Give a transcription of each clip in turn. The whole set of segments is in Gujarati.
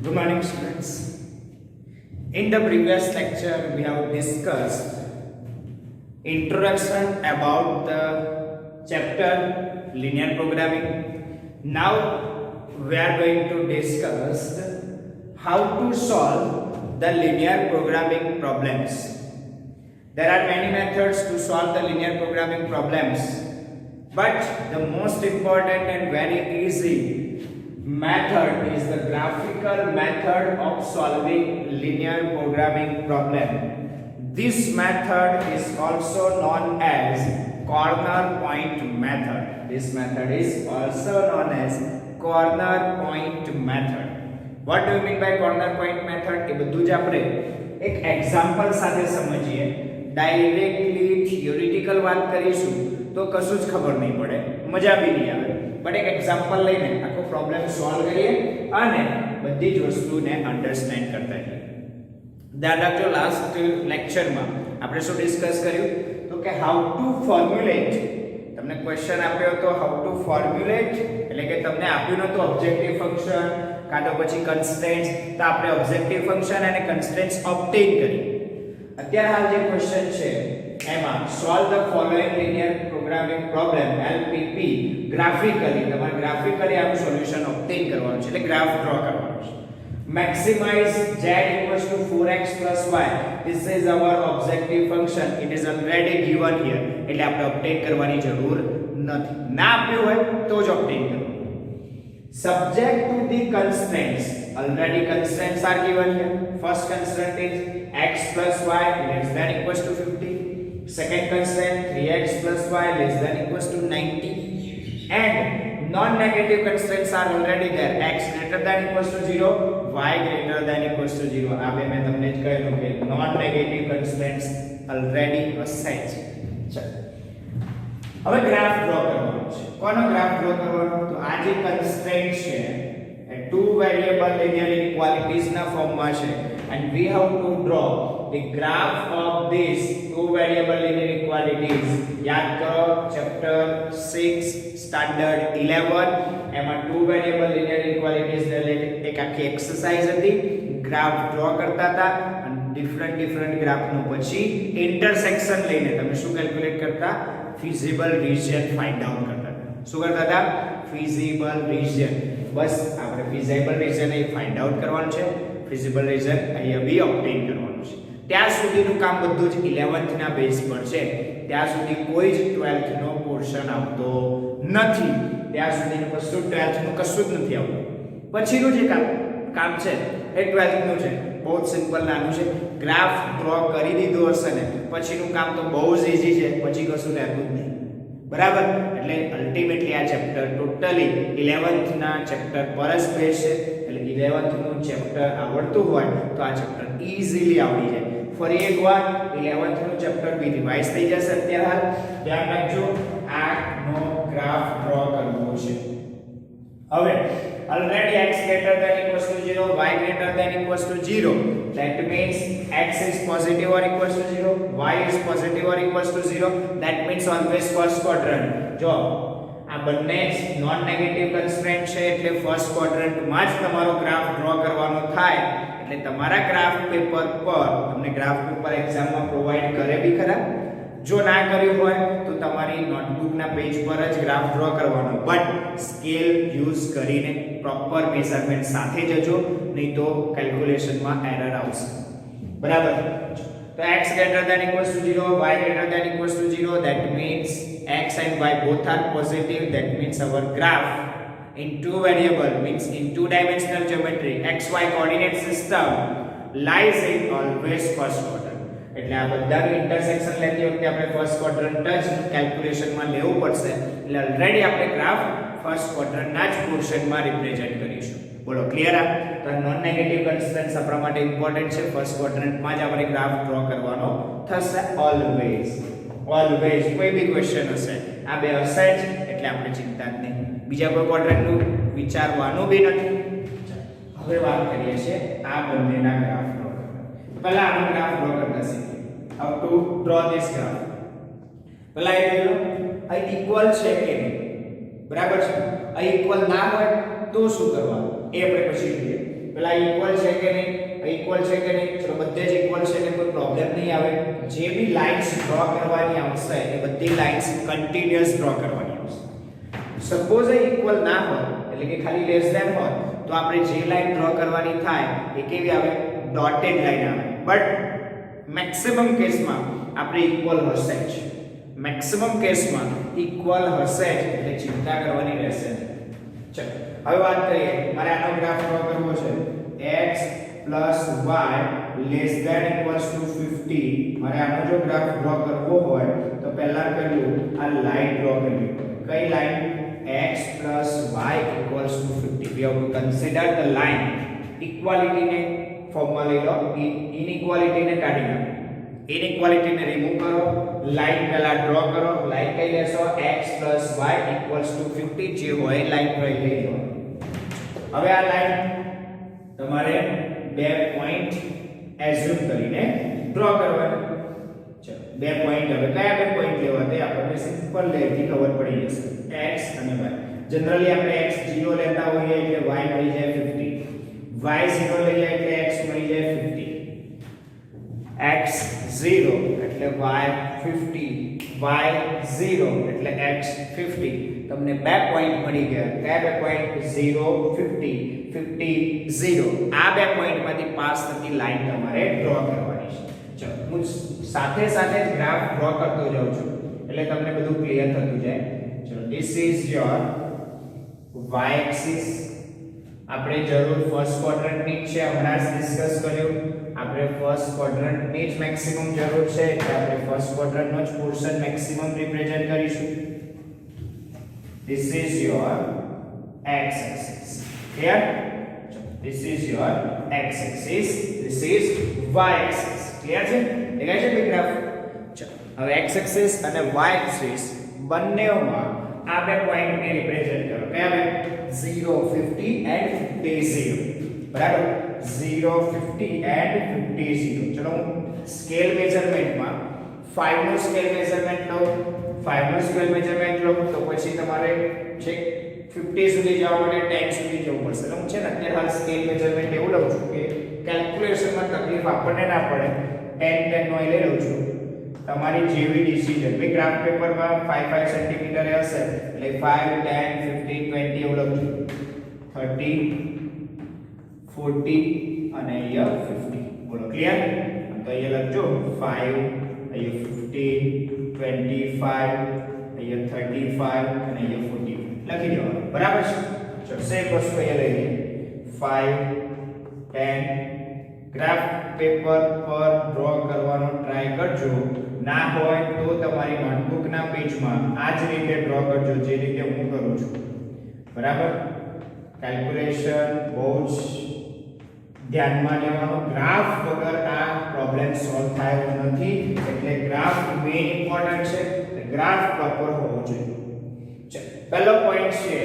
Good morning, students. In the previous lecture, we have discussed introduction about the chapter linear programming. Now, we are going to discuss how to solve the linear programming problems. There are many methods to solve the linear programming problems, but the most important and very easy method is the graphical method of solving linear programming problem. This method is also known as corner point method. This method is also known as corner point method. What do you mean by corner point method? એ બધું જ આપણે એક એક્ઝામ્પલ સાથે સમજીએ. ડાયરેક્ટલી થિયોરિટિકલ વાત કરીશું તો કશું જ ખબર નહીં પડે, મજા બી નહીં આવે. બટ એક એક્ઝામ્પલ લઈને આખો પ્રોબ્લેમ સોલ્વ કરીએ અને બધી જ વસ્તુને અન્ડરસ્ટેન્ડ કરતા જઈએ. ધ્યાન રાખજો, લાસ્ટ લેક્ચરમાં આપણે શું ડિસ્કસ કર્યું તો કે હાઉ ટુ ફોર્મ્યુલેટ. તમને ક્વેશ્ચન આપ્યો હતો હાઉ ટુ ફોર્મ્યુલેટ, એટલે કે તમને આપ્યું નતું ઓબ્જેક્ટિવ ફંક્શન કાં તો પછી કન્સ્ટ્રેન્ટ્સ, તો આપણે ઓબ્જેક્ટિવ ફંક્શન અને કન્સ્ટ્રેન્ટ્સ ઓબ્ટેન કરી. અત્યારે હાલ જે ક્વેશ્ચન છે એમાં solve the following linear programming problem LPP graphically. તમારે ગ્રાફિકલી આનું સોલ્યુશન ઓબ્ટેન કરવાનું છે, એટલે ગ્રાફ ડ્રો કરવાનો છે. Maximize z equals to 4x plus y. This is our objective function. It is already given here. એટલે આપણે ઓબ્ટેન કરવાની જરૂર નથી. ના આપ્યું હોય તો જ ઓબ્ટેન કરવું. Subject to the constraints. Already constraints are given here. First constraint is x plus y less than equals to 50. Second constraint 3x plus y less than equals to 90. And non-negative constraints are already there. X greater than equals to 0, y greater than equals to 0. આ બે મેં તમને જ કહ્યું કે non-negative constraints already assigned છે. હવે ગ્રાફ ડ્રો કરવાનો છે. કોનો ગ્રાફ ડ્રો કરવાનો? તો આ જે કન્સ્ટ્રેન્ટ છે એ ટુ વેરિયેબલ લિનિયર ઇક્વાલિટીઝ ના ફોર્મમાં છે, and we have to draw the graph of these two variable linear equalities. યાદ કરો ચેપ્ટર 6 સ્ટાન્ડર્ડ 11 એમાં ટુ વેરિયેબલ લિનિયર ઇક્વાલિટીઝ ને રિલેટેડ એક આખી એક્સરસાઇઝ હતી. ગ્રાફ ડ્રો કરતા હતા અને ડિફરન્ટ ગ્રાફનું પછી ઇન્ટરસેક્શન લઈને તમે શું કેલ્ક્યુલેટ કરતા? ફિઝિબલ રિજિયન ફાઇન્ડ આઉટ કરતા. શું કરતા હતા? Feasible region. બસ આપણે ફિઝિબલ રિજિયન એ ફાઇન્ડ આઉટ કરવાનું છે, ફિઝિબલ રિજિયન અહીંયા બી ઓબ્ટેન કરવાનું છે. ત્યાં સુધીનું કામ બધું જ 11th ના બેઝ પર છે. ત્યાં સુધી કોઈ જ 12th નો પોર્શન આવતો નથી. ત્યાં સુધીનું કશું 12th નું કશું જ નથી આવતું. પછીનું જે કામ છે એ 12th નું છે. બહુ જ સિમ્પલ નાનું છે. ગ્રાફ ડ્રો કરી દીધો હશે ને પછીનું કામ તો બહુ જ ઈઝી છે, પછી કશું રહેતું જ નહીં. બરાબર? એટલે અલ્ટિમેટલી આ ચેપ્ટર ટોટલી 11th ના ચેપ્ટર પર જ બેઝ છે. એટલે 11th નું ચેપ્ટર આવડતું હોય તો આ ચેપ્ટર ઈઝીલી આવડી જાય. ફરી એકવાર 11th નું ચેપ્ટર બી રિવાઇઝ થઈ જશે. અત્યારે હાલ ધ્યાન રાખજો, આનો ગ્રાફ ડ્રો કરવો છે. હવે already x greater than equals to 0, y greater than equals to 0. That means x is positive or equals to 0, y is positive or equals to 0. That means always first quadrant. જો આ બંને નોન નેગેટિવ કન્સ્ટ્રેન્ટ છે એટલે ફર્સ્ટ ક્વોડ્રન્ટમાં જ તમારો ગ્રાફ ડ્રો કરવાનો થાય. એટલે તમારા ગ્રાફ પેપર પર તમને ગ્રાફ પેપર એક્ઝામમાં પ્રોવાઈડ કરે બી ખરા. જો ના કર્યું હોય તો તમારી નોટબુકના પેજ પર જ ગ્રાફ ડ્રો કરવાનો, બટ સ્કેલ યુઝ કરીને પ્રોપર મેઝરમેન્ટ સાથે જજો, નહીં તો કેલ્ક્યુલેશનમાં એરર આવશે. બરાબર? તો x greater than equals to 0, y greater than equals to 0, that means x and y both are positive. That means our graph in two variable, means in two dimensional geometry, xy coordinate system lies in always first quadrant. એટલે આ બધાનું ઇન્ટરસેક્શન લેતી વખતે આપણે ફર્સ્ટ ક્વોડ્રન્ટ જ કેલ્ક્યુલેશનમાં લેવું પડશે. એટલે ઓલરેડી આપણે ગ્રાફ ફર્સ્ટ ક્વોડ્રન્ટના જ પોર્શનમાં રિપ્રેઝન્ટ કરીશું. બોલો ક્લિયર? આ તો નોન નેગેટિવ કન્સ્ટ્રેન્ટ્સ આપણા માટે ઇમ્પોર્ટન્ટ છે. ફર્સ્ટ ક્વોડ્રન્ટમાં જ આપણે ગ્રાફ ડ્રો કરવાનો થશે ઓલવેઝ. કોઈ બી ક્વેશ્ચન હશે આ બે હશે જ, એટલે આપણે ચિંતા જ નહીં. બીજા કોઈ ક્વોડ્રન્ટનું વિચારવાનું બી નથી. હવે વાત કરીએ છીએ આ બંનેના ગ્રાફ ડ્રો કરવાનો. પહેલા આનો ગ્રાફ ડ્રો કરતા શીખીએ. How to draw this graph. પહેલા એ જોઈ લો આ ઇક્વલ છે કે નહીં. બરાબર છે? આ ઇક્વલ ના હોય તો શું કરવાનું એ આપણે પછી જોઈએ. પેલા ઇક્વલ છે કે નહીં, ઇક્વલ છે કે નહીં, ચલો બધે જ ઇક્વલ છે એટલે કોઈ પ્રોબ્લેમ નહીં આવે. જે બી લાઇન્સ ડ્રો કરવાની આવશે એ બધી લાઇન્સ કન્ટિન્યુઅસ ડ્રો કરવાની આવશે. સપોઝ એ ઇક્વલ ના હોય એટલે કે ખાલી લેસ ધેન હોય તો આપણે જે લાઇન ડ્રો કરવાની થાય એ કેવી આવે, ડોટેડ લાઇન આવે. બટ મેક્સિમમ કેસમાં આપણે ઇક્વલ હશે જ, મેક્સિમમ કેસમાં ઇક્વલ હશે જ એટલે ચિંતા કરવાની રહેશે નહીં. ચલો હવે વાત કરીએ, મારે આનો ગ્રાફ ડ્રો કરવો છે x y less than equals to 50. મારે આનો જો ગ્રાફ ડ્રો કરવો હોય તો પહેલા પહેલું આ લાઈન ડ્રો કરવી પડે. કઈ line, x y equals to 50. We have to consider the line. Equality ને ફોર્મમાં લઈ લો, ઇનઇક્વાલિટી ને કાઢી નાખો, ઇનઇક્વાલિટી ને રિમૂવ કરો, લાઈન પહેલા ડ્રો કરો. લાઈન કઈ લેશો, x y equals to 50 જે હોય લાઈન ડ્રો લઈ લો. હવે આ લાઈન તમારે બે પોઈન્ટ એઝ્યુમ કરીને ડ્રો કરવાની. ચલો બે પોઈન્ટ, હવે કયા બે પોઈન્ટ લેવા તે આપણને સિમ્પલ લેથી ખબર પડી જશે, x અને y. જનરલી આપણે x 0 લેતા હોઈએ એટલે y મળી જાય 50, y 0 લઈએ એટલે x મળી જાય 50, x 0 એટલે y 50, y 0 એટલે x 50. તમને બે પોઈન્ટ મળી ગયા. કયા બે પોઈન્ટ, 0 50, 50 0. આ બે પોઈન્ટમાંથી પાસ થતી લાઈન તમારે ડ્રો કરવાની છે. ચલો હું સાથે સાથે જ ગ્રાફ ડ્રો કરતો જાઉં છું એટલે તમને બધું ક્લિયર થતું જાય. ચલો this is your y axis. આપણે જરૂર ફર્સ્ટ ક્વાડ્રન્ટની જ છે, હમણાં જ ડિસ્કસ કર્યું. આપણે ફર્સ્ટ ક્વાડ્રન્ટની જ મેક્સિમમ જરૂર છે એટલે આપણે ફર્સ્ટ ક્વાડ્રન્ટનો જ પોર્શન મેક્સિમમ રિપ્રેઝન્ટ કરીશું. This is your x axis. Clear? This is your x axis. This is y axis. Clear છે? દેખાય છે બે ગ્રાફ? ચલો હવે x axis અને y axis બંનેમાં આ બે પોઈન્ટને રિપ્રેઝન્ટ કરો. કયા બે? 0 50 and 50 0. બરાબર? 0 50 and 50 0. ચલો હું સ્કેલ મેઝરમેન્ટમાં 5 નો સ્કેલ મેઝરમેન્ટ લઉં, 5 નો સ્કેલ મેઝરમેન્ટ લઉં તો પછી તમારે છેક 50 સુધી જવા માટે 10 સુધી જવું પડશે. એટલે હું છે ને અત્યારે હાલ સ્કેલ મેઝરમેન્ટ એવું લઉં છું કે કેલ્ક્યુલેશનમાં તકલીફ આપણને ના પડે, 10 10 નો લઈ લઉં છું. તમારી જેવી ડિસિઝન, બે ગ્રાફ પેપરમાં 5 5 સેન્ટીમીટર હશે એટલે 5 10 15 20 એવું લઉં છું. 30 40 અને અહીંયા 50. બોલો ક્લિયર? તો અહીંયા લખજો 5, અહીંયા 15 25, અહીંયા 35 અને અહીંયા 40 લખી દેવાનું. બરાબર છે? ચલો સેમ વસ્તુ અહીંયા લઈ લઈએ. 5 10 ગ્રાફ પેપર પર ડ્રો કરવાનો ટ્રાય કરજો. ના હોય તો તમારી નોટબુકના પેજમાં આ જ રીતે ડ્રો કરજો જે રીતે હું કરું છું. બરાબર? કેલ્ક્યુલેશન બહુ જ ધ્યાનમાં લેવાનું. ગ્રાફ વગર આ પ્રોબ્લેમ સોલ્વ થાય એવું નથી, એટલે ગ્રાફ મેઇન ઇમ્પોર્ટન્ટ છે. ગ્રાફ પ્રોપર હોવો જોઈએ. ચલો પહેલો પોઈન્ટ છે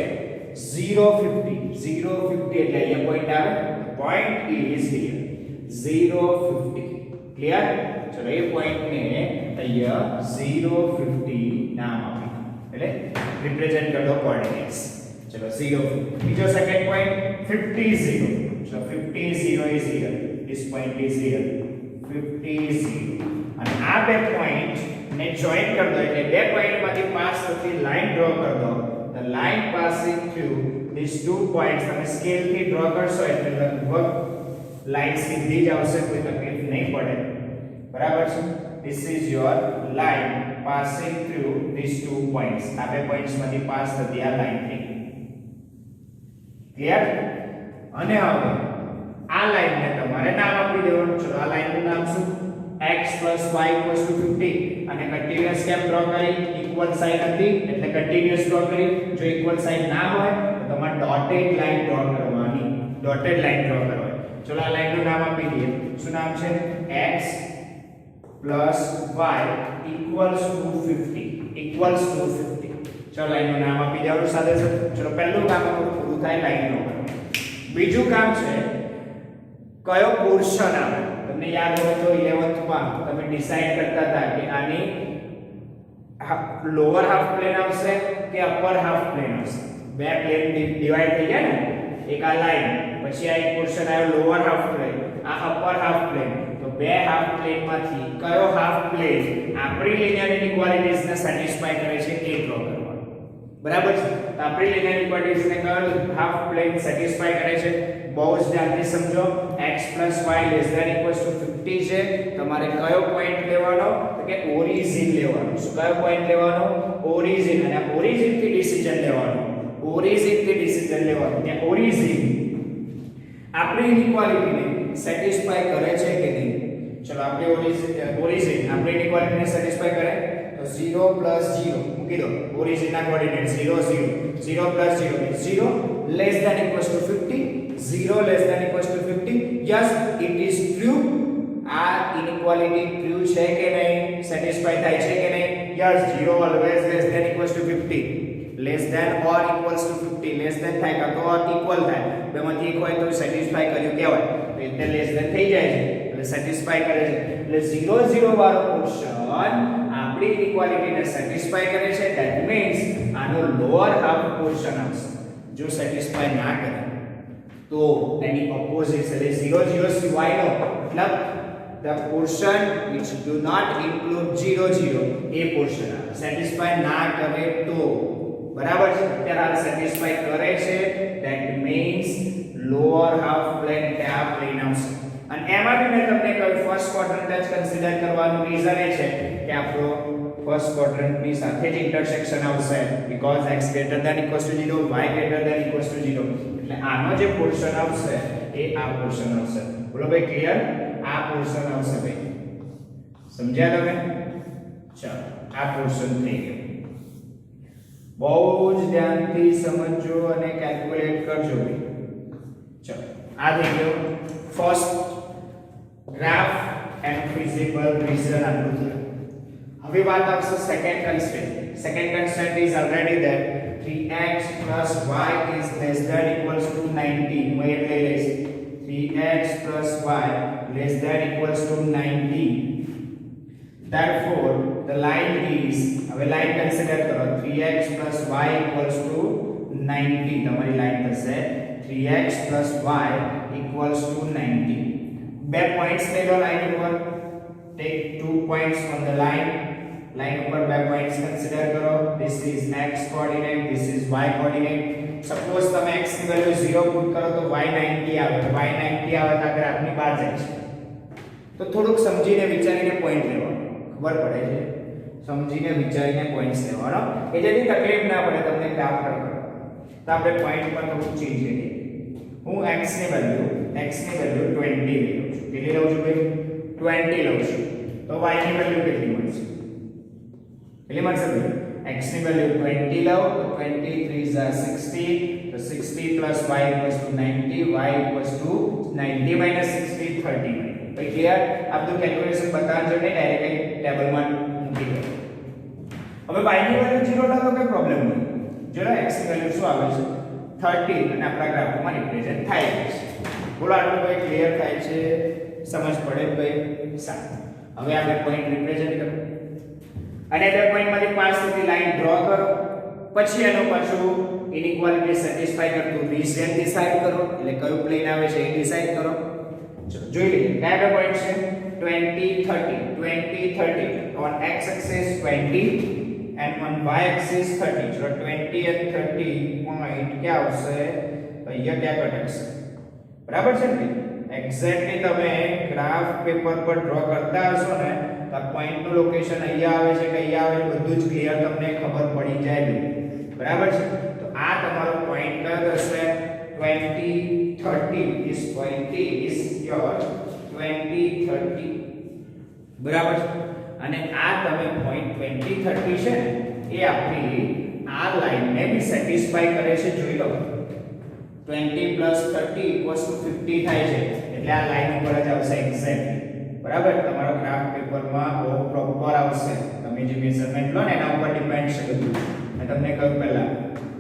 0 50. 0 50 એટલે અહીંયા પોઈન્ટ આવે. Point is here 0 50. ક્લિયર? ચલો એ પોઈન્ટને અહીંયા 0 50 નામ આપી એટલે રિપ્રેઝન્ટ કરો કોઓર્ડિનેટ્સ. ચલો 0 50. બીજો second point 50 0. So 50 0 is here. This point is here. 50 0. અને આ બે પોઈન્ટ ને જોઈન કરી દો એટલે બે પોઈન્ટમાંથી પાસ થતી લાઈન ડ્રો કરી દો. The line passing through these two points તમે સ્કેલ થી ડ્રો કરશો એટલે લગભગ લાઈન સીધી જ આવશે, કોઈ તકલીફ નહીં પડે. બરાબર છે? This is your line passing through these two points. આ બે પોઈન્ટ્સમાંથી પાસ થતી આ લાઈન થઈ. ક્લિયર? અને હવે આ લાઈનને તમારે નામ આપી દેવાનું. ચલો આ લાઈનનું નામ શું? x y 50. અને કન્ટીન્યુઅસ કેમ ડ્રો કરી? ઇક્વલ સાઈન હતી એટલે કન્ટીન્યુઅસ ડ્રો કરી. જો ઇક્વલ સાઈન ના હોય તો તમારે ડોટેડ લાઈન ડ્રો કરવાની. ડોટેડ લાઈન ડ્રો કરવાની. ચલો આ લાઈનનું નામ આપી દઈએ. શું નામ છે? x y equals to 50. equals to 50. ચલો લાઈનનું નામ આપી દેવાનું સાથે સાથે. ચલો પહેલું કામ આપણું પૂરું થાય લાઈનનું. બીજું કામ છે કયો પોર્શન આવે. તમને યાદ હોય તો 11th માં તમે ડિસાઈડ કરતા હતા કે આની લોઅર હાફ પ્લેન આવશે કે અપર હાફ પ્લેન આવશે. બે પ્લેન ડિવાઈડ થઈ ગયા ને એક આ લાઈન, પછી આ એક પોર્શન આવ્યો લોઅર હાફ પ્લેન, આ અપર હાફ પ્લેન. તો બે હાફ પ્લેન માંથી કયો હાફ પ્લેન આપણી લિનિયર ઇનઇક્વાલિટીઝને સેટિસ્ફાય કરે છે એ ડ્રો કરવાનો. બરાબર છે? તો આપણી લિનિયર ઇક્વાલિટીઝને કયો હાફ પ્લેન સેટિસ્ફાય કરે છે? બહુ જ ધ્યાનથી સમજો. x + y ≤ 50 છે. તમારે કયો પોઈન્ટ લેવાનો? તો કે ઓરિજિન લેવાનો. શું કયો પોઈન્ટ લેવાનો? ઓરિજિન. અને ઓરિજિન થી ડિસિઝન લેવાનો. ઓરિજિન થી ડિસિઝન લેવાનો. ત્યાં ઓરિજિન આપણી ઇનઇક્વાલિટીને સેટિસ્ફાય કરે છે કે નહીં? ચલો આપણે ઓરિજિન આપણી ઇનઇક્વાલિટીને સેટિસ્ફાય કરે તો 0 + 0 મૂકી દો. ઓરિજિનના coordinate 0 0 0 + 0 0 less than equals to 50 0 less than equals to 50. yes it is true. આ ઇનઇક્વાલિટી ટ્રુ છે કે નહીં? સેટિસ્ફાય થાય છે કે નહીં? yes 0 always less than equals to 50. less than or equals to 50. less than થાય કાં તો equal થાય, બેમાંથી એક હોય તો સેટિસ્ફાય કર્યું કહેવાય. તો એટલે less than થઈ જાય છે એટલે સેટિસ્ફાય કરે છે. એટલે 0 0 વાળો પોર્શન આપણી ઇનઇક્વાલિટીને સેટિસ્ફાય કરે છે. ધેટ મીન્સ આનો લોઅર હાફ પોર્શન આવશે. જો સેટિસ્ફાય ના કરે તો એની ઓપોઝિટ એટલે 0 0 સિવાયનો મતલબ the portion which do not include 0 0 A portion satisfy ના કરે તો. બરાબર છે? અત્યારે આ સેટિસ્ફાય કરે છે that means lower half plane એટલે આ પ્લેન આવશે. અને એમાં બી મેં તમને કહ્યું ફર્સ્ટ ક્વાડ્રન્ટ જ કન્સિડર કરવાનું. રીઝન એ છે કે આપણો ફર્સ્ટ ક્વાડ્રન્ટ ની સાથે જ ઇન્ટરસેક્શન આવશે because x > = 0 y > 0. એટલે આનો જે પોર્શન આવશે એ આ પોર્શન આવશે. બોલો ભાઈ ક્લિયર? આ પોર્શન આવશે ભાઈ. સમજ્યા તમે? ચાલો આ પોર્શન થઈ ગયો. બહુ જ ધ્યાનથી સમજજો અને કેલ્ક્યુલેટ કરજો ભાઈ. ચાલો આ થઈ ગયો first graph and feasible reason આટલું થયું. હવે વાત આવશે second constraint. Second constraint is already that 3x + y is less than equals to 90. મેં લઈ લઈશ 3x + y less than equals to 90. therefore the line is, હવે લાઈન કન્સિડર કરો 3x + y equals to 90. તમારી લાઈન થશે 3x + y equals to 90. બે પોઈન્ટ્સ લઈ લો લાઈન ઉપર. take 2 points on the line. Line ઉપર બે પોઈન્ટ્સ કન્સિડર કરો. this is x coordinate, this is y coordinate. Suppose તમે x ની વેલ્યુ 0 પુટ કરો તો y 90 આવે. તો y 90 આવે તો ગ્રાફની બહાર જાય છે. તો થોડુંક સમજીને વિચારીને પોઈન્ટ લેવાનો. ખબર પડે છે? સમજીને વિચારીને પોઈન્ટ્સ લેવાનો કે જેથી તકલીફ ના પડે તમને ગ્રાફ કરવાનો. તો આપણે પોઈન્ટ પર થોડું ચેન્જ કરીએ. હું x ની વેલ્યુ 20 લઈ લઉં છું. કેટલી લઉં છું ભાઈ? 20 લઉં છું. તો y ની વેલ્યુ કેટલી મળશે? કેટલી મળશે ભાઈ? x ની વેલ્યુ 20 લઉં તો 20 3 * 60. તો 60 + y = 90. y = 90 - 60 30. ભાઈ ક્લિયર? આ બધું કેલ્ક્યુલેશન બતાવજો ને ડાયરેક્ટ ટેબલમાં મૂકી દો. હવે y ની વેલ્યુ 0 લો તો કોઈ પ્રોબ્લેમ નહીં. જો x ની વેલ્યુ શું આવે છે? 30 અને આપણા ગ્રાફમાં રિપ્રેઝન્ટ થાય છે. બોલો આટલું ભાઈ ક્લિયર થાય છે? સમજ પડે ભાઈ? સારું. હવે આપણે પોઈન્ટ રિપ્રેઝન્ટ કરો અને તે પોઈન્ટમાંથી 5 સુધી લાઈન ડ્રો કરો. પછી એનો પાછું ઇનઇક્વાલિટી સેટિસ્ફાય કરતું રીજન ડિસાઈડ કરો. એટલે કયું પ્લેન આવે છે એ ડિસાઈડ કરો. ચલો જોઈ લઈએ કયા પોઈન્ટ છે? 20 30 on x axis 20 and on y axis 30. ચલો 20 and 30 પોઈન્ટ ક્યાં આવશે? અહીંયા ક્યાં કટકશે? બરાબર છે ને? એક્ઝેક્ટલી તમે ગ્રાફ પેપર પર ડ્રો કરતા હશો ને તો પોઈન્ટ નું લોકેશન અહીંયા આવે છે કે અહીંયા આવે છે બધું જ ક્લિયર તમને ખબર પડી જાય. બરાબર છે? તો આ તમારો પોઈન્ટ કયો થશે? 20 30 is 20 is your 20 30. બરાબર છે? અને આ તમે પોઈન્ટ 20 30 છે ને એ આપણી આ લાઈનને બી સેટિસ્ફાય કરે છે. જોઈ લો 20 + 30 = 50 થાય છે. એટલે આ લાઈન ઉપર જ આવશે એક્ઝેક્ટ. બરાબર? તમારો ગ્રાફ પેપરમાં બહુ પ્રોપર આવશે. તમે જે મેઝરમેન્ટ લો ને એના ઉપર ડિપેન્ડ છે બધું. મેં તમને કહ્યું પહેલા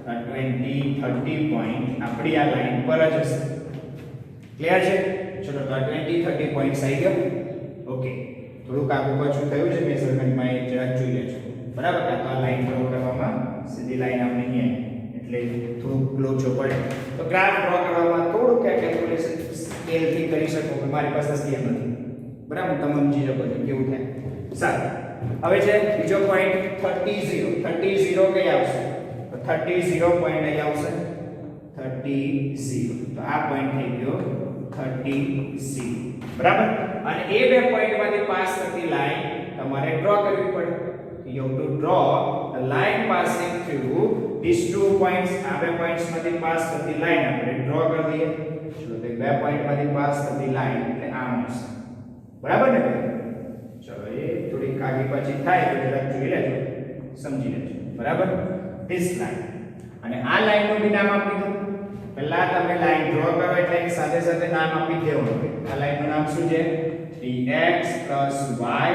20 30 પોઈન્ટ આપણી આ લાઈન પર જ હશે. ક્લિયર છે? ચલો તો 20 30 પોઈન્ટ્સ આવી ગયો. ઓકે. થોડુંક આગળ પાછું થયું છે મેઝરમેન્ટમાં એ જરાક જોઈ લેજો. બરાબર? આ તો આ લાઈન ડ્રો કરવામાં સીધી લાઈન આપણે નહીં આવી. એટલે થોડું લોચો પડે. તો ગ્રાફ ડ્રો કરવામાં થોડું કેલ્ક્યુલેશન સ્કેલથી કરી શકો કે મારી પાસે સ્કેલ નથી. બરાબર, તમે સમજી શકો છો કેવું થાય. સારું, હવે છે બીજો પોઈન્ટ 30 કઈ આવશે? તો 30 પોઈન્ટ અહીં આવશે 30. તો આ પોઈન્ટ થઈ ગયો 30. બરાબર, અને એ બે પોઈન્ટમાંથી પાસ થતી લાઈન તમારે ડ્રો કરવી પડે. You have to draw the line passing through these 2 points. આ બે પોઈન્ટ્સમાંથી પાસ થતી લાઈન આપણે ડ્રો કરી દઈએ. ચલો, તે બે પોઈન્ટમાંથી પાસ થતી લાઈન એટલે આ મળશે. બરાબર ને? ચલો, એ થોડી કાગી પાછી થાય તો જરા જોઈ લેજો, સમજી લેજો. બરાબર, this line. અને આ લાઈનનું બી નામ આપી દો. પહેલા તમે લાઈન ડ્રો કરો એટલે એની સાથે સાથે નામ આપી દેવાનું. આ લાઈનનું નામ શું છે? 3x + y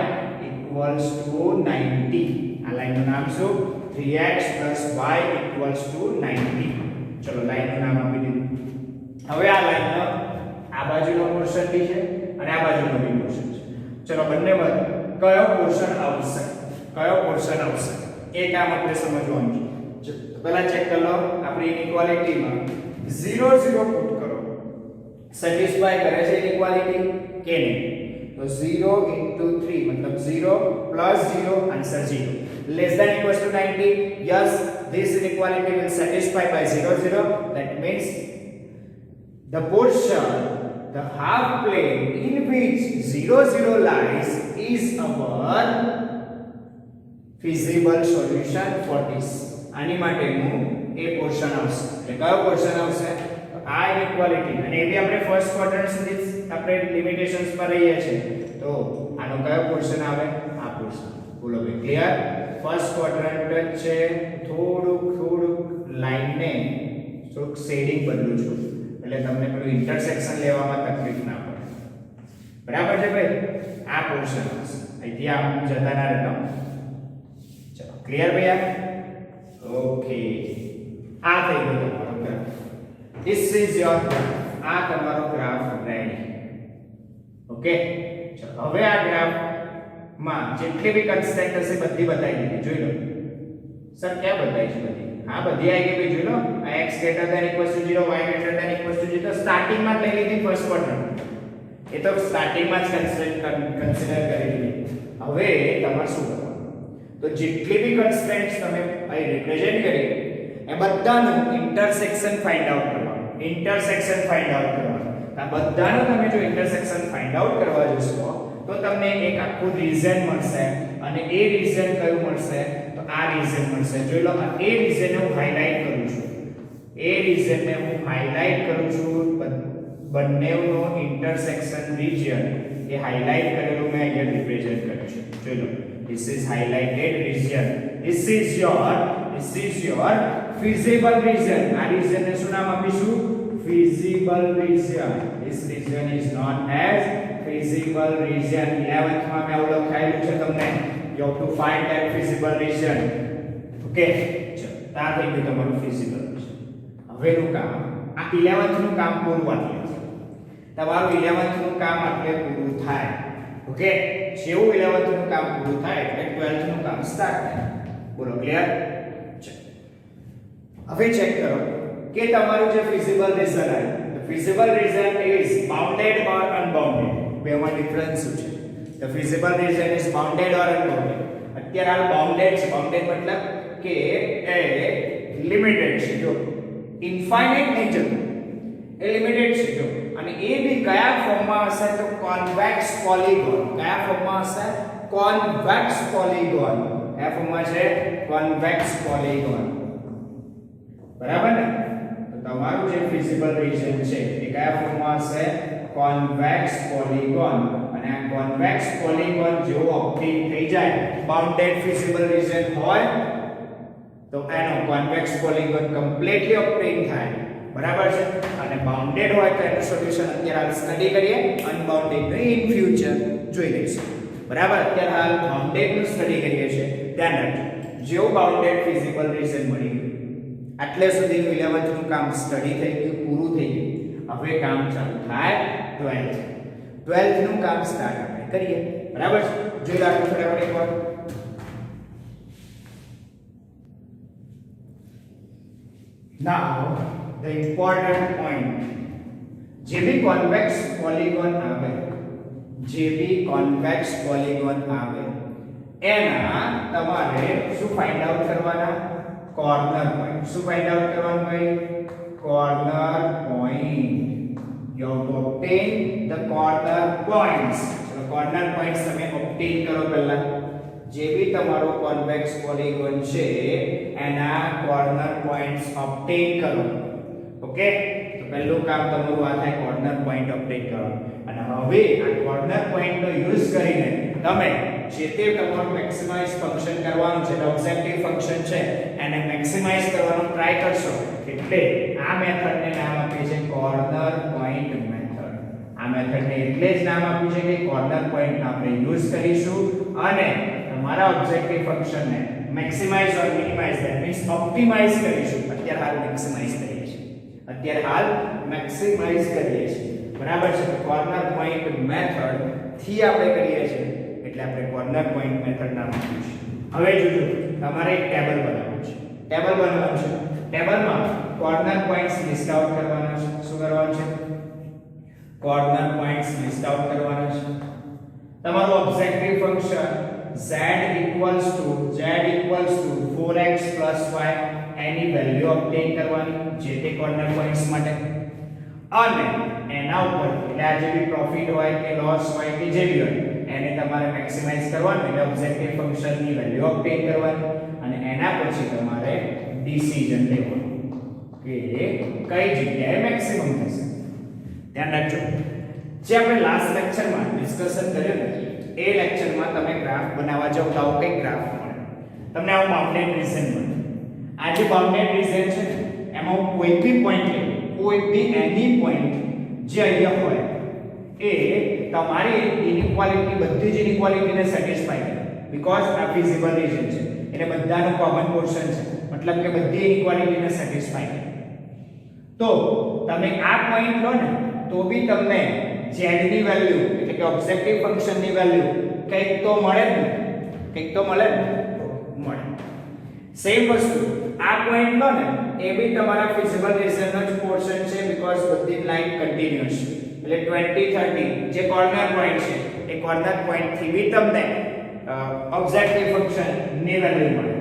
= 90. આ લાઈનનું નામ શું? 3x + y = 90. ચલો, લાઈનનું નામ આપી દીધું. હવે આ લાઈનનો આ બાજુનો પોર્શન બી છે અને આ બાજુનો બી પોર્શન છે. ચલો, બંનેમાં કયો પોર્શન આવશે? એ કામ આપણે સમજવાનું છે. પહેલા ચેક કરી લો, આપણી ઇનઇક્વાલિટીમાં 0 0 પુટ કરો. સેટિસ્ફાય કરે છે ઇનઇક્વાલિટી કે નહીં? तो 0 into 3 मतलब 0 plus 0 answer 0 less than equals to 90. Yes, this inequality will satisfy by 0 0. That means the portion, the half plane in which 0 0 lies is our feasible solution for this. આની માટેનું એ પોર્શન આવશે. એટલે કયો પોર્શન આવશે? આ ઇનઇક્વાલિટી. અને એ બી આપણે ફર્સ્ટ ક્વાડ્રન્ટ સુધી આપણે લિમિટેશન્સ પર રહીએ છીએ. તો આનો કયો પોર્શન આવે? આ પોર્શન. બોલો ભાઈ, ક્લિયર? ફર્સ્ટ ક્વાડ્રન્ટ છે. થોડુંક લાઈનને થોડુંક શેડિંગ બદલું છું એટલે તમને પેલું ઇન્ટરસેક્શન લેવામાં તકલીફ ના પડે. બરાબર છે ભાઈ? આ પોર્શન આવશે. અહીંથી આમ જતા ના રહેતા. ચલો, ક્લિયર ભૈયા? ઓકે, આ થઈ ગયું તમારો graph. This is your graph. આ તમારો ગ્રાફ રેડી. ઓકે, ચલો, હવે આ ગ્રાફમાં જેટલી બી કન્સ્ટ્રેન્ટ હશે બધી બતાવી દીધી. જોઈ લો સર, ક્યાં બતાવી છે બધી? હા, બધી આવી ગઈ ભાઈ. જોઈ લો, આ x > 0, y > 0 તો સ્ટાર્ટિંગમાં જ લઈ લીધી ફર્સ્ટ ક્વાડ્રન્ટ. એ તો સ્ટાર્ટિંગમાં જ કન્સિડર કરી લીધી. હવે તમારે શું કરવાનું? તો જેટલી બી કન્સ્ટ્રેન્ટ્સ તમે અહીં રિપ્રેઝન્ટ કરી એ બધાનું ઇન્ટરસેક્શન ફાઇન્ડ આઉટ કરવાનું. આ બધાનું તમે જો ઇન્ટરસેક્શન ફાઇન્ડ આઉટ કરવા જશો તો તમને એક આખું રીજન મળશે. અને એ રીજન કયું મળશે? તો આ રીજન મળશે. જોઈ લો, એ રીજનને હું હાઇલાઇટ કરું છું. બંનેનો ઇન્ટરસેક્શન રીજન એ હાઇલાઇટ કરેલું મેં અહીંયા રિપ્રેઝન્ટ કર્યું છે. જોઈ લો, this is highlighted region. This is your feasible region. આ region ને શું નામ આપીશું? Feasible region. This region is known as feasible region. 11th માં મેં આવું લખાયેલું છે તમને. You have to find that feasible region. Okay, ચલો, આ થઈ ગયું તમારું feasible region. હવેનું કામ, આ 11th નું કામ પૂરું આટલે છે. તમારું 11th નું કામ આટલે પૂરું થાય. ઓકે, જેવું 11th નું કામ પૂરું થાય એટલે 12th નું કામ સ્ટાર્ટ થાય. બોલો, ક્લિયર? હવે ચેક કરો કે તમારું જે ફિઝિબલ રીજન આવ્યું, the feasible region is bounded or unbounded. બેમાં ડિફરન્સ શું છે? the feasible region is bounded or unbounded. અત્યારે આ બાઉન્ડેડ છે. બાઉન્ડેડ મતલબ કે એ લિમિટેડ છે. જો ઇન્ફાઇનાઇટ નહીં જતું, એ લિમિટેડ છે. જો, અને એ બી કયા ફોર્મમાં હશે? તો કોન્વેક્સ પોલિગોન. કયા ફોર્મમાં હશે? Convex polygon. કયા ફોર્મમાં છે? Convex polygon. બરાબર ને? તો તમારું જે ફિઝિબલ રીજન છે એ કયા ફોર્મમાં હશે? Convex polygon. અને આ કોન્વેક્સ પોલિગોન જેવો ઓબ્ટેન થઈ જાય, બાઉન્ડેડ ફિઝિબલ રીજન હોય તો એનો કોન્વેક્સ પોલિગોન કમ્પ્લીટલી ઓબ્ટેન થાય. બરાબર છે? અને બાઉન્ડેડ હોય તો એનું સોલ્યુશન અત્યારે સ્ટડી કરીએ, અનબાઉન્ડેડ નું ઇન ફ્યુચર જોઈ લઈશું. બરાબર? અત્યારે હાલ બાઉન્ડેડ નું સ્ટડી કરીએ છીએ. ધ્યાન રાખજો, જેવું બાઉન્ડેડ ફિઝિબલ રીજન મળી ગયું આટલે સુધી 11th નું કામ સ્ટડી થઈ ગયું, પૂરું થઈ ગયું. હવે કામ ચાલુ થાય 12th નું કામ સ્ટાર્ટ આપણે કરીએ. બરાબર છે? જોઈ રાખો ફટાફટ એકવાર. Now the important point, જે બી કોન્વેક્સ પોલિગોન આવે, જે બી કોન્વેક્સ પોલિગોન આવે એના તમારે શું ફાઇન્ડ આઉટ કરવાના? Corner point. શું ફાઇન્ડ આઉટ કરવાનું ભાઈ? Corner point. You have to obtain the corner points. ચલો કોર્નર પોઈન્ટ્સ તમે obtain કરો પહેલા. જે બી તમારો કોન્વેક્સ પોલિગોન છે એના કોર્નર પોઈન્ટ્સ obtain કરો. ઓકે, તો પહેલું કામ તમારું આ થાય કોર્નર પોઈન્ટ obtain કરવાનું. અને હવે આ કોર્નર પોઈન્ટનો યુઝ કરીને તમે જે તે તમારું મેક્સિમાઇઝ ફંક્શન કરવાનું છે, ઓબ્જેક્ટિવ ફંક્શન છે એને મેક્સિમાઇઝ કરવાનો ટ્રાય કરશો. એટલે આ મેથડને નામ આપ્યું છે કોર્નર પોઈન્ટ મેથડ. આ મેથડને એટલે જ નામ આપ્યું છે કે કોર્નર પોઈન્ટનો આપણે યુઝ કરીશું અને તમારા ઓબ્જેક્ટિવ ફંક્શનને maximise or minimise, that means optimise કરીશું. અત્યારે હાલ મેક્સિમાઇઝ કરીએ છીએ. બરાબર છે. કોર્નર પોઈન્ટ મેથડ થી આપણે કરીએ છીએ એટલે આપણે કોર્નર પોઈન્ટ મેથડ નામ આપ્યું છે. હવે જોજો, તમારે એક ટેબલ બનાવવું છે. ટેબલમાં કોર્નર પોઈન્ટ્સ લિસ્ટ આઉટ કરવાના છે. શું કરવાનું છે? કોર્નર પોઈન્ટ્સ લિસ્ટ આઉટ કરવાના છે. તમારું objective function z equals to 4x + y એની વેલ્યુ ઓબ્ટેન કરવાની જે તે કોર્નર પોઈન્ટ્સ માટે. અને એના ઉપર એટલે આ જે બી પ્રોફિટ હોય કે લોસ હોય કે જે બી હોય એને તમારે મેક્સિમાઇઝ કરવાનું, એટલે ઓબ્જેક્ટિવ ફંક્શનની વેલ્યુ ઓબ્ટેન કરવાની. અને એના પછી તમારે ડિસિઝન લેવાનું કે કઈ જગ્યાએ મેક્સિમમ થશે. ધ્યાન રાખજો, જે આપણે લાસ્ટ લેક્ચરમાં ડિસ્કશન કર્યું ને એ લેક્ચરમાં તમે ગ્રાફ બનાવવા જાવ તો આવો કઈ ગ્રાફ મળે તમને, આવું બાઉન્ડેડ રીજન મળે. આ જે બાઉન્ડેડ રીજન છે એમાં કોઈ બી પોઈન્ટ લે, કોઈ બી એની પોઈન્ટ જે અહીંયા હોય એ તમારી ઇનઇક્વાલિટી, બધી જ ઇનઇક્વાલિટીને સેટિસ્ફાય કરે. બીકોઝ આ ફિઝિબલ રીજન છે એટલે બધાનું કોમન પોર્શન છે, મતલબ કે બધી ઇનઇક્વાલિટીને સેટિસ્ફાય કરે. તો તમે આ પોઈન્ટ લો ને તો બી તમને z ની વેલ્યુ એટલે કે ઓબ્જેક્ટિવ ફંક્શનની વેલ્યુ કંઈક તો મળે ને, મળે. સેમ વસ્તુ આ પોઈન્ટ લો ને એ બી તમારા ફિઝિબલ રીજનનો જ પોર્શન છે, બીકોઝ બધી લાઈન કન્ટીન્યુઅસ છે. એટલે 20 30 જે કોર્નર પોઈન્ટ છે એ કોર્નર પોઈન્ટ થી બી તમને ઓબ્જેક્ટિવ ફંક્શન ની વેલ્યુ મળે.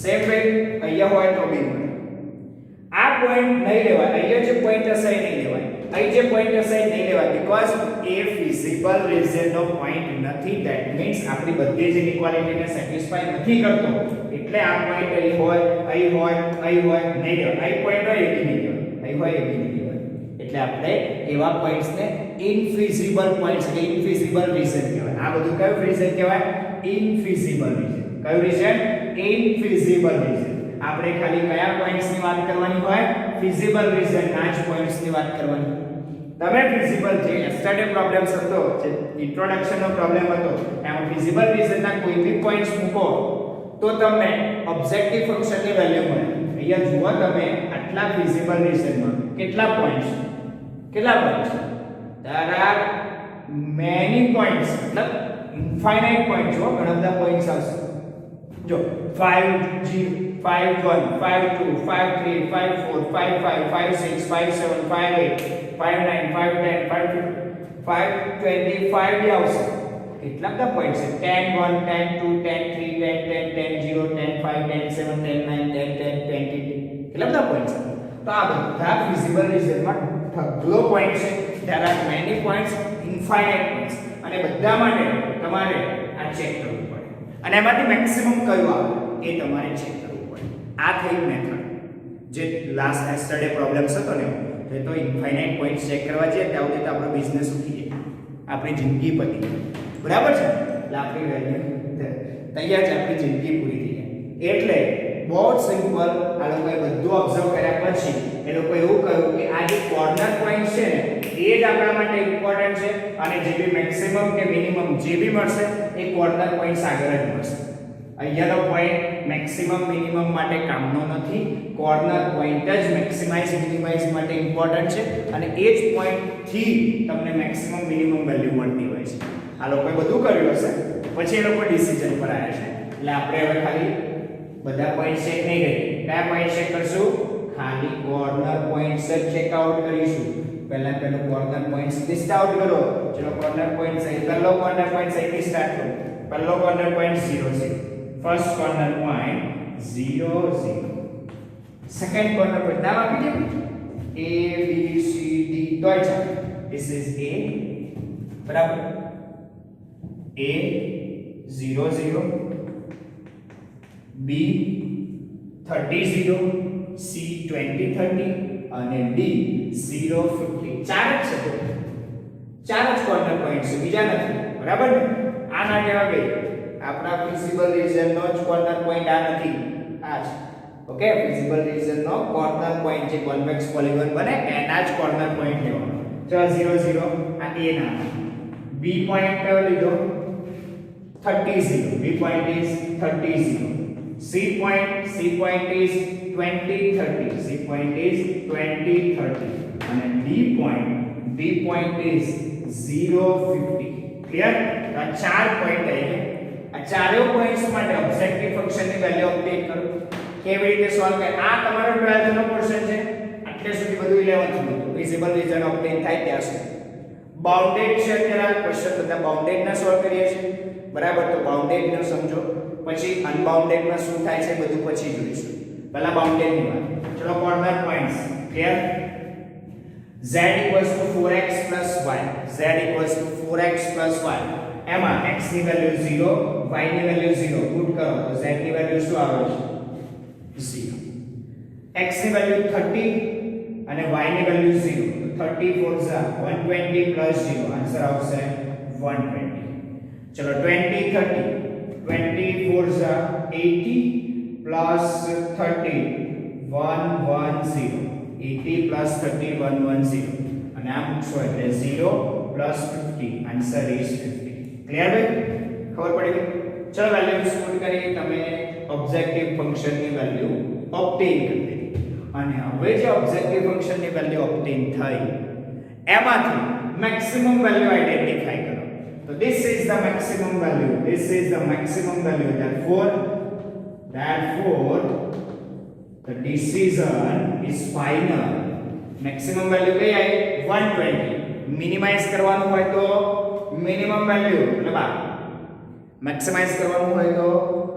સેમ વે અહીંયા હોય તો બી મળે. આ પોઈન્ટ નહીં લેવાય, અહીંયા જે પોઈન્ટ હશે એ નહીં લેવાય, અહીં જે પોઈન્ટ હશે એ નહીં લેવાય, બીકોઝ એ ફિઝિબલ રીજનનો પોઈન્ટ નથી. ધેટ મીન્સ આપણી બધી જ ઇનઇક્વાલિટીને સેટિસ્ફાય નથી કરતો. એટલે આ પોઈન્ટ અહીં હોય, નહીં લેવાય. અહીં પોઈન્ટ હોય એ બી નહીં લેવાય, અહીં હોય એ બી નહીં લેવાય. એટલે આપણે એવા પોઈન્ટ્સને ઇનફિઝિબલ પોઈન્ટ્સ કે ઇનફિઝિબલ રીજન કહેવાય. આ બધું કયું રીજન કહેવાય? ઇનફિઝિબલ રીજન. કયું રીજન? ઇનફિઝિબલ રીજન. આપણે ખાલી કયા પોઈન્ટ્સની વાત કરવાની હોય? ફિઝિબલ રીજનના જ પોઈન્ટ્સની વાત કરવાની. તમે ફિઝિબલ જે યસ્ટરડે પ્રોબ્લેમ્સ હતો, જે ઇન્ટ્રોડક્શનનો પ્રોબ્લેમ હતો, એમાં ફિઝિબલ રીજનના કોઈ બી પોઈન્ટ્સ મૂકો તો તમને ઓબ્જેક્ટિવ ફંક્શનની વેલ્યુ મળે. અહીંયા જુઓ તમે આટલા ફિઝિબલ રીજનમાં કેટલા પોઈન્ટ્સ છે? there are many points, મતલબ ઇન્ફાઇનાઇટ પોઈન્ટ્સ હો, ઘણા બધા પોઈન્ટ્સ આવશે. જો 5 1 5 2 5 3 5 4 5 5 5 6 5 7 5 8 5 9 5 10 5 5 25 બી આવશે. કેટલા બધા પોઈન્ટ છે? 10 1 10 2 10 3 10 10 10 0 10 5 10 7 10 9 10 10 20. કેટલા બધા પોઈન્ટ છે? તો આ બધા ફિઝિબલ રીજનમાં ઢગલો પોઈન્ટ છે. there are many points, infinite points, અને બધા માટે તમારે આ ચેક કરવું પડે અને એમાંથી મેક્સિમમ કયું આવે એ તમારે ચેક કરવું પડે. આ થઈ મેથડ. જે લાસ્ટ યસ્ટરડે પ્રોબ્લેમ્સ હતો ને એ તો ઇન્ફાઇનાઇટ પોઈન્ટ્સ ચેક કરવા જઈએ ત્યાં સુધી તો આપણો બિઝનેસ ઉઠી જાય, આપણી જિંદગી પતી જાય. બરાબર છે? એટલે આપણી વેલ્યુ તૈયાર છે, આપણી જિંદગી પૂરી થઈ જાય. એટલે બહુ જ સિમ્પલ. આ લોકોએ બધું ઓબ્ઝર્વ કર્યા પછી એ લોકો એવું કહ્યું કે આ જે કોર્નર પોઈન્ટ છે ને એ જ આપણા માટે ઇમ્પોર્ટન્ટ છે અને જે બી મેક્સિમમ કે મિનિમમ જે બી મળશે એ કોર્નર પોઈન્ટ્સ આગળ જ મળશે. અહીંયાનો પોઈન્ટ મેક્સિમમ મિનિમમ માટે કામનો નથી. કોર્નર પોઈન્ટ જ મેક્સિમાઇઝ મિનિમાઇઝ માટે ઇમ્પોર્ટન્ટ છે અને એ જ પોઈન્ટ થી તમને મેક્સિમમ મિનિમમ વેલ્યુ મળતી હોય છે. આ લોકોએ બધું કર્યું હશે પછી એ લોકો ડિસિઝન પર આવ્યા છે. એટલે આપણે હવે ખાલી બધા પોઈન્ટ ચેક નહીં કરીએ. કયા પોઈન્ટ ચેક કરશું? ખાલી કોર્નર પોઈન્ટ્સ જ ચેકઆઉટ કરીશું પહેલો કોર્નર પોઈન્ટ્સ લિસ્ટ આઉટ કરો ચલો કોર્નર પોઈન્ટ્સ અહીં પહેલો કોર્નર પોઈન્ટ્સ અહીંથી સ્ટાર્ટ કરો પહેલો corner point 0 0 first corner point 0 0 second corner point નામ આપી દે A B C D તો છે this is A બરાબર A 0 0 B 30 0 C 20 30 અને D 0 50 ચાર જ છે ચાર જ કોર્નર પોઈન્ટ છે બીજા નથી બરાબર ને આ ના કહેવા ગઈ આપણા ફિઝિબલ રીજન નો જ કોર્નર પોઈન્ટ આ નથી આ છે ઓકે ફિઝિબલ રીજન નો કોર્નર પોઈન્ટ જે કોન્વેક્સ પોલિગોન બને એના જ કોર્નર પોઈન્ટ લેવાનો ચલો 0 0 આ A ના B પોઈન્ટ લીધો 30 0 B point is 30 0 C point is 20 30 C point is 20 30 and D point is 0 50 clear આ ચાર પોઈન્ટ આઈએ આ ચારેય પોઈન્ટ્સ માટે ઓબ્જેક્ટિવ ફંક્શન ની વેલ્યુ અપડેટ કરો કેવી રીતે સોલ્વ કરે આ તમારો 12th નો પોર્શન છે એટલે સુધી બધું 11th નું વિઝિબલ રીજન ઓબ્ટેન થાય ત્યાં સુધી બાઉન્ડેડ છે અત્યારે ક્વેશ્ચન બધા બાઉન્ડેડ ના સોલ્વ કરીએ છીએ બરાબર તો બાઉન્ડેડ ને સમજો પછી અનબાઉન્ડેડ માં શું થાય છે બધું પછી જોઈશું પહેલા બાઉન્ડેડ ની વાત ચલો corner points clear z 4x y z 4x y એમાં x ની વેલ્યુ 0 y ની વેલ્યુ 0 પુટ કરો તો z ની વેલ્યુ શું આવે છે 0 x ની વેલ્યુ 30 અને y ની વેલ્યુ 0 તો 30 4 ઝા 120 પ્લસ 0 આન્સર આવશે 120 ચલો 20 30 24 ઝા 80 પ્લસ 30 110 80 પ્લસ 30 110 અને આ મૂકશો એટલે 0 પ્લસ 50 આન્સર ઇઝ 50 ક્લિયર ભાઈ ખબર પડી ગઈ ચલો વેલ્યુઝ પુટ કરી તમે ઓબ્જેક્ટિવ ફંક્શન ની વેલ્યુ ઓબ્ટેન કરી દીધી અને હવે જે ઓબ્જેક્ટિવ ફંક્શન ની વેલ્યુ ઓબ્ટેન થઈ એમાંથી મેક્સિમમ વેલ્યુ આઈડેન્ટિફાઈ કરો તો this is the maximum value therefore the decision is final maximum value કઈ આવી 120 મિનિમાઇઝ કરવાનું હોય તો મિનિમમ વેલ્યુ એટલે મેક્સિમાઇઝ કરવાનું હોય તો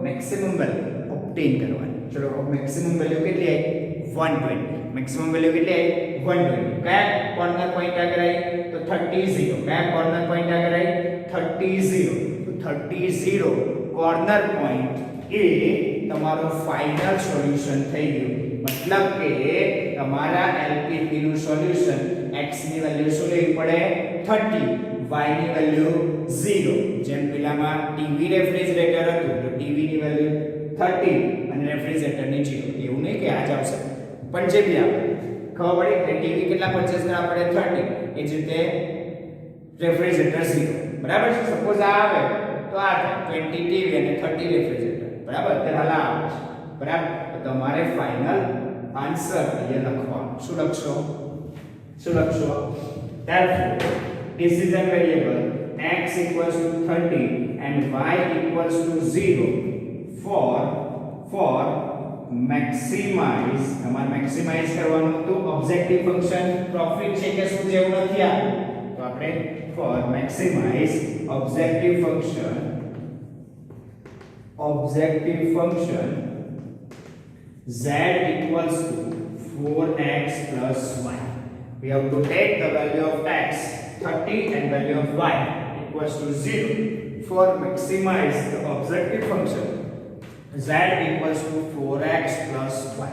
મેક્સિમમ વેલ્યુ ઓબ્ટેન કરવાની ચલો મેક્સિમમ વેલ્યુ કેટલી આવી 120 મેક્સિમમ વેલ્યુ કેટલી આવી 120 કયા કોર્નર પોઈન્ટ આગળ આવી તો 30 0 કયા કોર્નર પોઈન્ટ આગળ આવી 30 0 તો 30 કોર્નર પોઈન્ટ એ તમારો ફાઇનલ સોલ્યુશન થઈ ગયું મતલબ કે તમારા LPP નું સોલ્યુશન x ની વેલ્યુ શું લેવી પડે 30 y ની વેલ્યુ 0 જેમ પેલામાં ટીવી રેફ્રિજરેટર હતું તો ટીવી ની વેલ્યુ 30 અને રેફ્રિજરેટર ની 0 એવું નહીં કે આ જ આવશે પણ જે બી આવે ખબર પડી કે ટીવી કેટલા પરચેસ કરવા પડે 30 એ જ રીતે રેફ્રિજરેટર 0 બરાબર છે સપોઝ આ આવે તો આ 20 ટીવી અને 30 રેફ્રિજરેટર બરાબર અત્યારે હાલ આવે છે બરાબર તો તમારે ફાઇનલ આન્સર અહીંયા લખવાનું શું લખશો therefore decision variable x equals to 30 and y equals to 0 for maximize તમારે maximize કરવાનું તો ઓબ્જેક્ટિવ ફંક્શન પ્રોફિટ છે કે શું જેવું નથી આવ્યું તો આપણે for maximize objective function z equals to 4x plus y. We have to take the value of x 30 and value of y equals to 0 for maximize the objective function z equals to 4x plus y.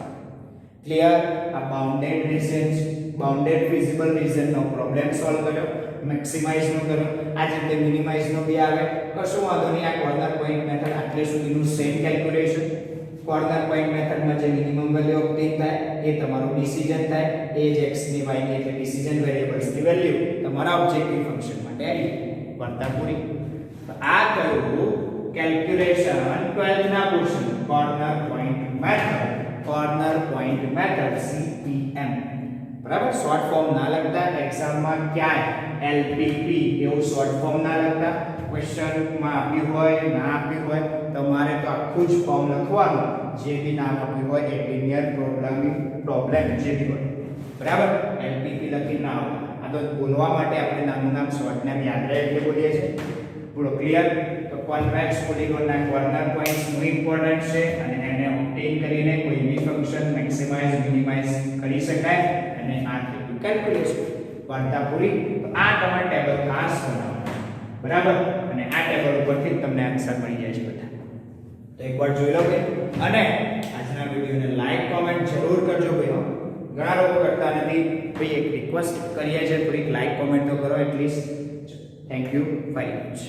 Clear? A bounded region, bounded feasible region no problem solve કર્યો maximize નો કર્યો આ જ રીતે minimize નો બી આવે કશું વાંધો નહીં આ કોર્નર પોઈન્ટ મેથડ આટલે સુધીનું સેમ કેલ્ક્યુલેશન કોર્નર પોઈન્ટ મેથડમાં જે મિનિમમ વેલ્યુ ઓબ્ટેન થાય એ તમારો ડિસિઝન થાય એ જ x ની y ની એટલે ડિસિઝન વેરિયેબલ્સ ની વેલ્યુ તમારા ઓબ્જેક્ટિવ ફંક્શન માટે આવી વાર્તા પૂરી તો આ કયું કેલ્ક્યુલેશન 12th ના portion corner point method CPM બરાબર. શોર્ટ ફોર્મ ના લખતા, એક્ઝામમાં ક્યાંય એલપીપી એવું શોર્ટ ફોર્મ ના લખતા. ક્વેશ્ચનમાં આપ્યું હોય ના આપ્યું હોય તમારે તો આખું જ ફોર્મ લખવાનું, જે બી નામ આપ્યું હોય એ લિનિયર પ્રોગ્રામિંગ પ્રોબ્લેમ જે બી હોય, બરાબર. એલપીપી લખી ના આવે. આ તો બોલવા માટે આપણે નામનું નામ શોર્ટ નેમ યાદ રહે એટલે બોલીએ છીએ. પૂરો ક્લિયર. તો કોન્વેક્સ પોલિગોનના કોર્નર પોઈન્ટ્સ બહુ ઇમ્પોર્ટન્ટ છે અને એને ઓબ્ટેન કરીને કોઈ બી ફંક્શન મેક્સિમાઇઝ મિનિમાઇઝ કરી શકાય અને આ થયું કેલ્ક્યુલેશન. વાર્તા પૂરી. તો આ તમારે ટેબલ ખાસ બનાવવાનું, બરાબર. અને આ ટેબલ ઉપરથી જ તમને આન્સર મળી જાય છે બધા. તો એકવાર જોઈ લો કે અને આજના વિડિયોને લાઈક કોમેન્ટ જરૂર કરજો ભાઈઓ. ઘણા લોકો કરતા નથી. ભાઈ એક રિક્વેસ્ટ કરીએ છીએ, થોડીક લાઈક કોમેન્ટ તો કરો at least. Thank you very much.